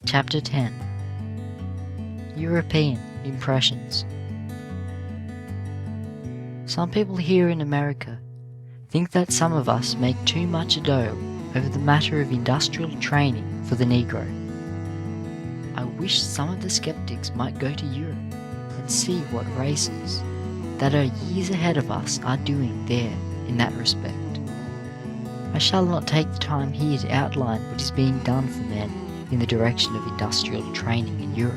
Chapter 10. European Impressions. Some people here in America think that some of us make too much ado over the matter of industrial training for the Negro. I wish some of the skeptics might go to Europe and see what races that are years ahead of us are doing there in that respect. I shall not take the time here to outline what is being done for men in the direction of industrial training in Europe,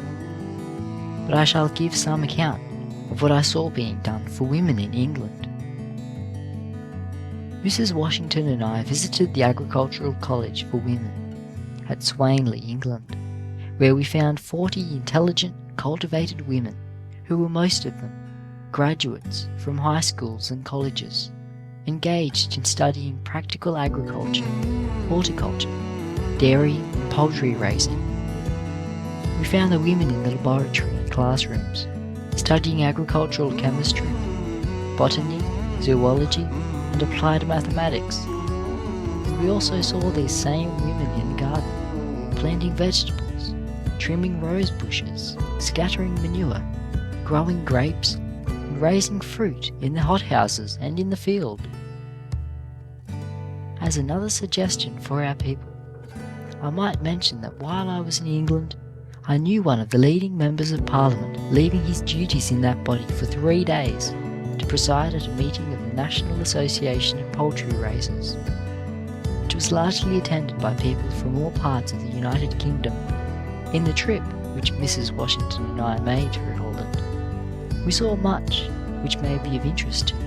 but I shall give some account of what I saw being done for women in England. Mrs. Washington and I visited the Agricultural College for Women at Swanley, England, where we found 40 intelligent, cultivated women who were most of them graduates from high schools and colleges, engaged in studying practical agriculture, horticulture, dairy and poultry raising. We found the women in the laboratory and classrooms, studying agricultural chemistry, botany, zoology, and applied mathematics. We also saw these same women in the garden, planting vegetables, trimming rose bushes, scattering manure, growing grapes, and raising fruit in the hothouses and in the field. As another suggestion for our people, I might mention that while I was in England, I knew one of the leading members of Parliament leaving his duties in that body for 3 days to preside at a meeting of the National Association of Poultry Raisers, which was largely attended by people from all parts of the United Kingdom. In the trip which Mrs. Washington and I made through Holland, we saw much which may be of interest to you.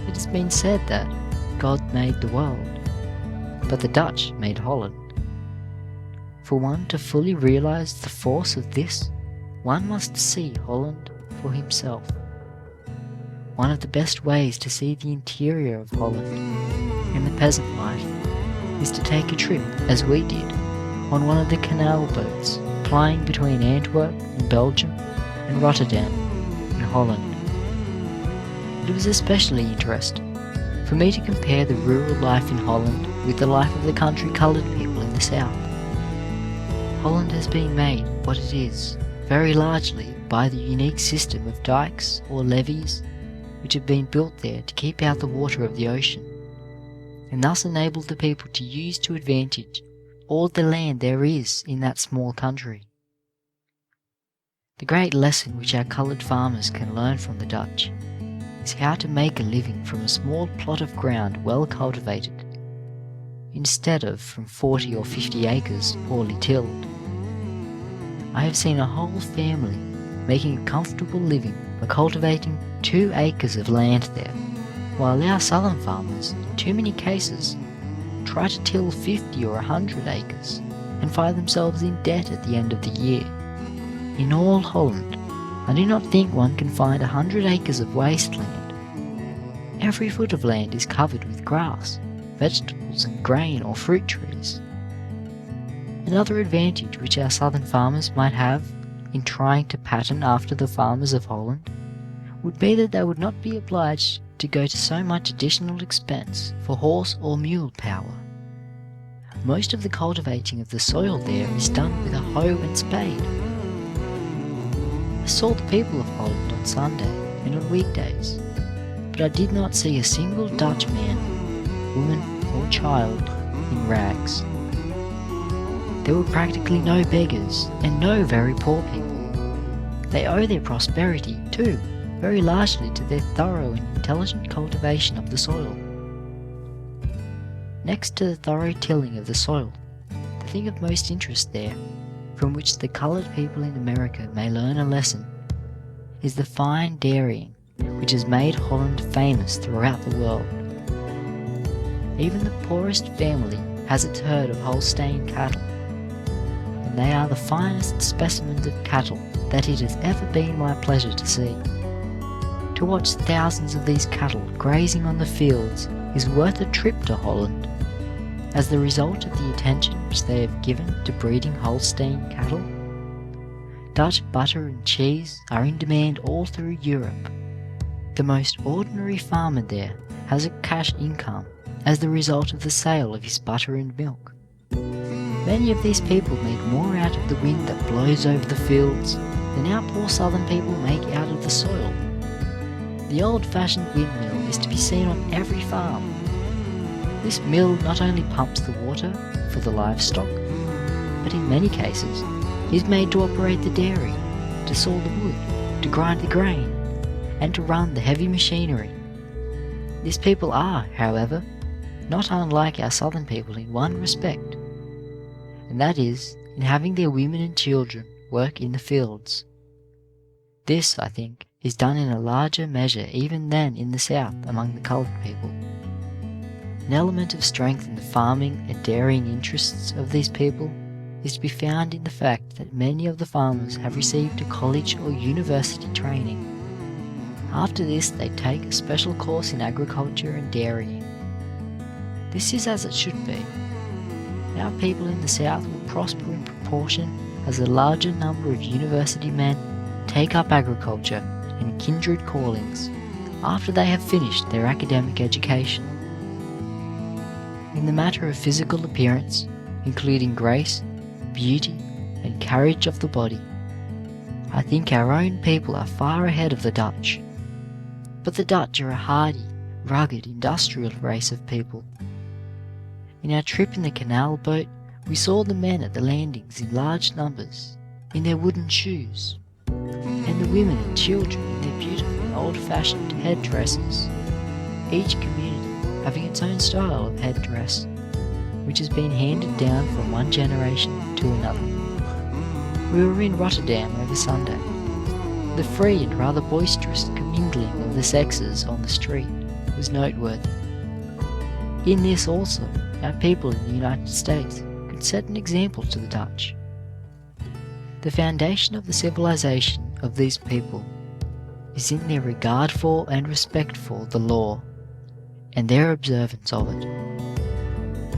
It has been said that God made the world, but the Dutch made Holland. For one to fully realize the force of this, one must see Holland for himself. One of the best ways to see the interior of Holland in the peasant life is to take a trip, as we did, on one of the canal boats plying between Antwerp in Belgium and Rotterdam in Holland. It was especially interesting for me to compare the rural life in Holland with the life of the country coloured people in the south. Holland has been made what it is very largely by the unique system of dikes or levees which have been built there to keep out the water of the ocean, and thus enable the people to use to advantage all the land there is in that small country. The great lesson which our coloured farmers can learn from the Dutch is how to make a living from a small plot of ground well cultivated, instead of from 40 or 50 acres poorly tilled. I have seen a whole family making a comfortable living by cultivating 2 acres of land there, while our southern farmers, in too many cases, try to till 50 or 100 acres and find themselves in debt at the end of the year. In all Holland, I do not think one can find 100 acres of wasteland. Every foot of land is covered with grass, vegetables and grain or fruit trees. Another advantage which our southern farmers might have in trying to pattern after the farmers of Holland would be that they would not be obliged to go to so much additional expense for horse or mule power. Most of the cultivating of the soil there is done with a hoe and spade. I saw the people of Holland on Sunday and on weekdays, but I did not see a single Dutch man, woman or child in rags. There were practically no beggars and no very poor people. They owe their prosperity, too, very largely to their thorough and intelligent cultivation of the soil. Next to the thorough tilling of the soil, the thing of most interest there, from which the coloured people in America may learn a lesson, is the fine dairying which has made Holland famous throughout the world. Even the poorest family has its herd of Holstein cattle, and they are the finest specimens of cattle that it has ever been my pleasure to see. To watch thousands of these cattle grazing on the fields is worth a trip to Holland, as the result of the attention which they have given to breeding Holstein cattle. Dutch butter and cheese are in demand all through Europe. The most ordinary farmer there has a cash income as the result of the sale of his butter and milk. Many of these people make more out of the wind that blows over the fields than our poor southern people make out of the soil. The old-fashioned windmill is to be seen on every farm. This mill not only pumps the water for the livestock, but in many cases is made to operate the dairy, to saw the wood, to grind the grain, and to run the heavy machinery. These people are, however, not unlike our southern people in one respect, and that is in having their women and children work in the fields. This, I think, is done in a larger measure even than in the south among the coloured people. An element of strength in the farming and dairying interests of these people is to be found in the fact that many of the farmers have received a college or university training. After this, they take a special course in agriculture and dairying. This is as it should be. Our people in the south will prosper in proportion as a larger number of university men take up agriculture and kindred callings after they have finished their academic education. In the matter of physical appearance, including grace, beauty, and carriage of the body, I think our own people are far ahead of the Dutch. But the Dutch are a hardy, rugged, industrial race of people. In our trip in the canal boat, we saw the men at the landings in large numbers, in their wooden shoes, and the women and children in their beautiful old-fashioned headdresses, each community having its own style of headdress, which has been handed down from one generation to another. We were in Rotterdam over Sunday. The free and rather boisterous commingling of the sexes on the street was noteworthy. In this also, our people in the United States could set an example to the Dutch. The foundation of the civilization of these people is in their regard for and respect for the law, and their observance of it.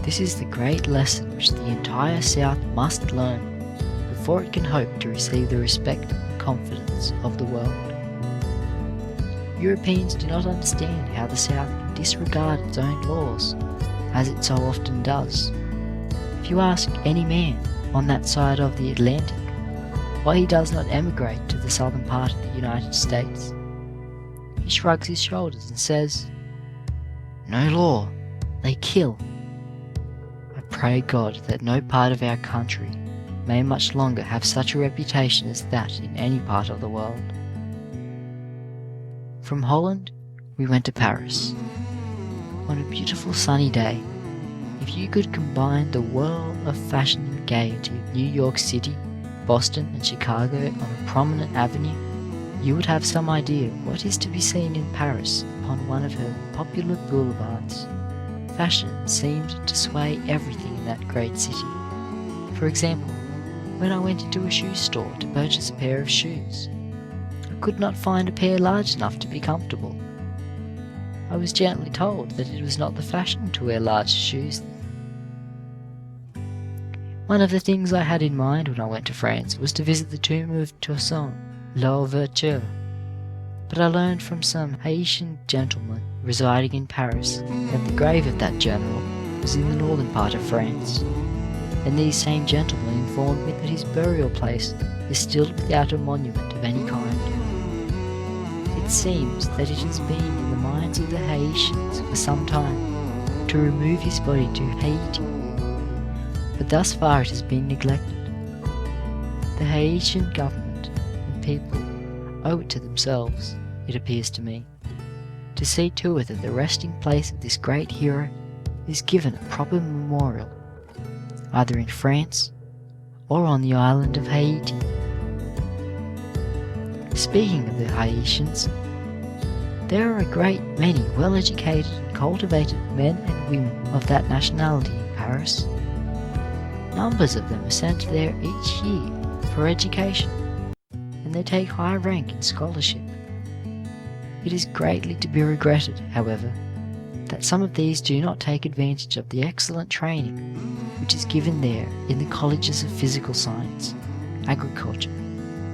This is the great lesson which the entire South must learn before it can hope to receive the respect and confidence of the world. Europeans do not understand how the South can disregard its own laws, as it so often does. If you ask any man on that side of the Atlantic why he does not emigrate to the southern part of the United States, he shrugs his shoulders and says, "No law, they kill." I pray God that no part of our country may much longer have such a reputation as that in any part of the world. From Holland, we went to Paris. On a beautiful sunny day, if you could combine the whirl of fashion and gaiety of New York City, Boston, and Chicago on a prominent avenue, you would have some idea of what is to be seen in Paris upon one of her popular boulevards. Fashion seemed to sway everything in that great city. For example, when I went into a shoe store to purchase a pair of shoes, I could not find a pair large enough to be comfortable. I was gently told that it was not the fashion to wear large shoes. One of the things I had in mind when I went to France was to visit the tomb of Toussaint Louverture, but I learned from some Haitian gentlemen residing in Paris that the grave of that general was in the northern part of France, and these same gentlemen informed me that his burial place is still without a monument of any kind. It seems that it has been in the minds of the Haitians for some time to remove his body to Haiti, but thus far it has been neglected. The Haitian government and people owe it to themselves, it appears to me, to see to it that the resting place of this great hero is given a proper memorial, either in France or on the island of Haiti. Speaking of the Haitians, there are a great many well-educated and cultivated men and women of that nationality in Paris. Numbers of them are sent there each year for education, and they take high rank in scholarship. It is greatly to be regretted, however, that some of these do not take advantage of the excellent training which is given there in the colleges of physical science, agriculture,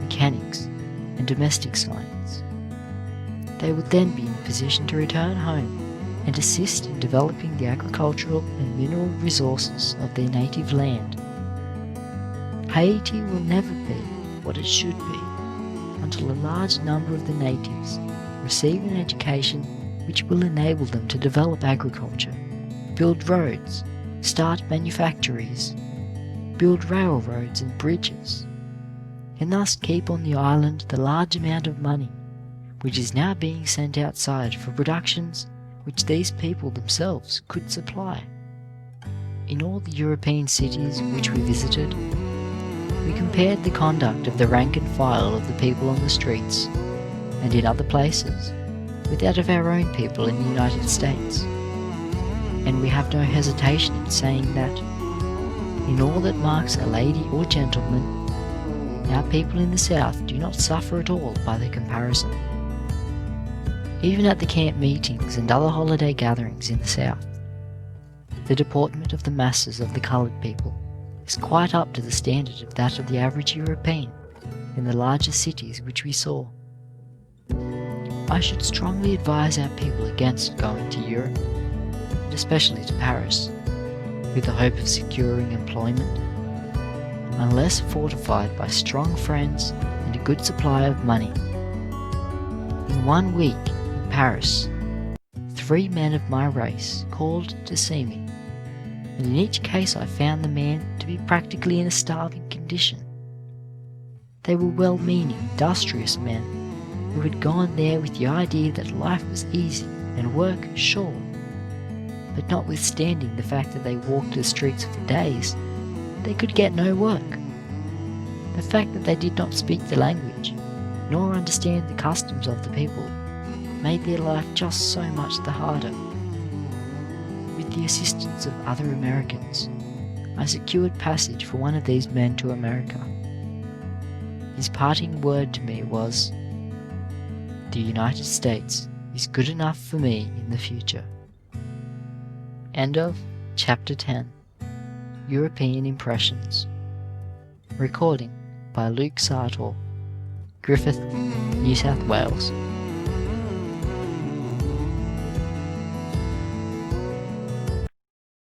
mechanics, and domestic science. They would then be in a position to return home and assist in developing the agricultural and mineral resources of their native land Haiti will never be what it should be until a large number of the natives receive an education which will enable them to develop agriculture, build roads, start manufactories, build railroads and bridges, and thus keep on the island the large amount of money which is now being sent outside for productions which these people themselves could supply. In all the European cities which we visited, we compared the conduct of the rank and file of the people on the streets, and in other places, with that of our own people in the United States. And we have no hesitation in saying that, in all that marks a lady or gentleman, our people in the South do not suffer at all by the comparison. Even at the camp meetings and other holiday gatherings in the South, the deportment of the masses of the coloured people is quite up to the standard of that of the average European in the larger cities which we saw. I should strongly advise our people against going to Europe, and especially to Paris, with the hope of securing employment, unless fortified by strong friends and a good supply of money. In 1 week in Paris, 3 men of my race called to see me, and in each case I found the man to be practically in a starving condition. They were well-meaning, industrious men who had gone there with the idea that life was easy and work sure, but notwithstanding the fact that they walked the streets for days, they could get no work. The fact that they did not speak the language, nor understand the customs of the people, made their life just so much the harder. With the assistance of other Americans, I secured passage for one of these men to America. His parting word to me was, "The United States is good enough for me in the future." End of Chapter 10. European Impressions. Recording by Luke Sartor, Griffith, New South Wales.